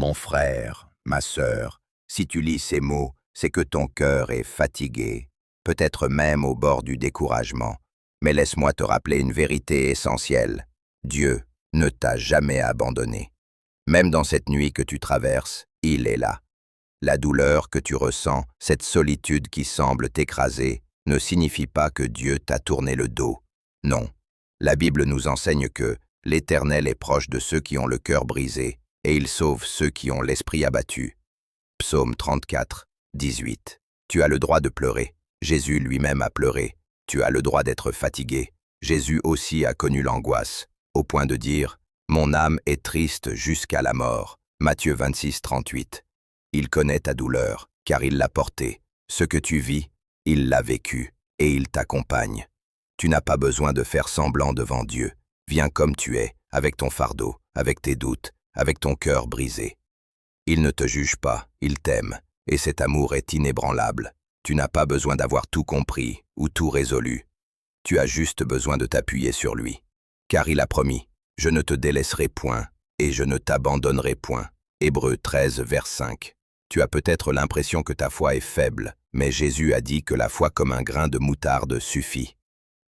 Mon frère, ma sœur, si tu lis ces mots, c'est que ton cœur est fatigué, peut-être même au bord du découragement. Mais laisse-moi te rappeler une vérité essentielle. Dieu ne t'a jamais abandonné. Même dans cette nuit que tu traverses, il est là. La douleur que tu ressens, cette solitude qui semble t'écraser, ne signifie pas que Dieu t'a tourné le dos. Non. La Bible nous enseigne que l'Éternel est proche de ceux qui ont le cœur brisé, et il sauve ceux qui ont l'esprit abattu. Psaume 34, 18. Tu as le droit de pleurer. Jésus lui-même a pleuré. Tu as le droit d'être fatigué. Jésus aussi a connu l'angoisse, au point de dire « Mon âme est triste jusqu'à la mort ». Matthieu 26, 38. Il connaît ta douleur, car il l'a portée. Ce que tu vis, il l'a vécu, et il t'accompagne. Tu n'as pas besoin de faire semblant devant Dieu. Viens comme tu es, avec ton fardeau, avec tes doutes, avec ton cœur brisé. Il ne te juge pas, il t'aime, et cet amour est inébranlable. Tu n'as pas besoin d'avoir tout compris ou tout résolu. Tu as juste besoin de t'appuyer sur lui. Car il a promis, « Je ne te délaisserai point, et je ne t'abandonnerai point ». Hébreux 13, vers 5. Tu as peut-être l'impression que ta foi est faible, mais Jésus a dit que la foi comme un grain de moutarde suffit.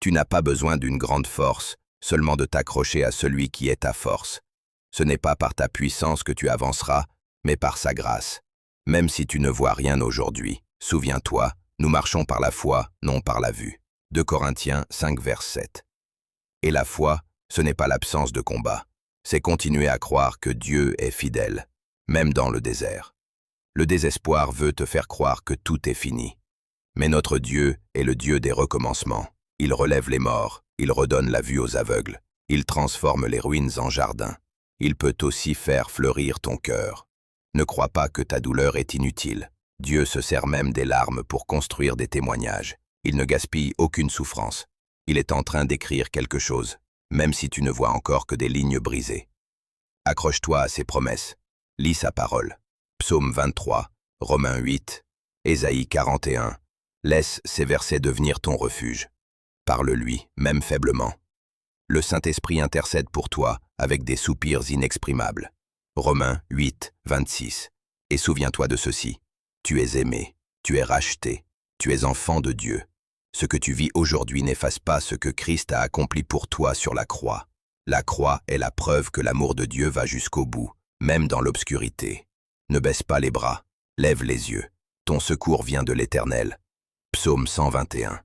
Tu n'as pas besoin d'une grande force, seulement de t'accrocher à celui qui est ta force. Ce n'est pas par ta puissance que tu avanceras, mais par sa grâce. Même si tu ne vois rien aujourd'hui, souviens-toi, nous marchons par la foi, non par la vue. 2 Corinthiens 5, vers 7. Et la foi, ce n'est pas l'absence de combat, c'est continuer à croire que Dieu est fidèle, même dans le désert. Le désespoir veut te faire croire que tout est fini. Mais notre Dieu est le Dieu des recommencements. Il relève les morts, il redonne la vue aux aveugles, il transforme les ruines en jardins. Il peut aussi faire fleurir ton cœur. Ne crois pas que ta douleur est inutile. Dieu se sert même des larmes pour construire des témoignages. Il ne gaspille aucune souffrance. Il est en train d'écrire quelque chose, même si tu ne vois encore que des lignes brisées. Accroche-toi à ses promesses. Lis sa parole. Psaume 23, Romains 8, Ésaïe 41. Laisse ces versets devenir ton refuge. Parle-lui, même faiblement. Le Saint-Esprit intercède pour toi avec des soupirs inexprimables. Romains 8, 26. Et souviens-toi de ceci. Tu es aimé, tu es racheté, tu es enfant de Dieu. Ce que tu vis aujourd'hui n'efface pas ce que Christ a accompli pour toi sur la croix. La croix est la preuve que l'amour de Dieu va jusqu'au bout, même dans l'obscurité. Ne baisse pas les bras, lève les yeux. Ton secours vient de l'Éternel. Psaume 121.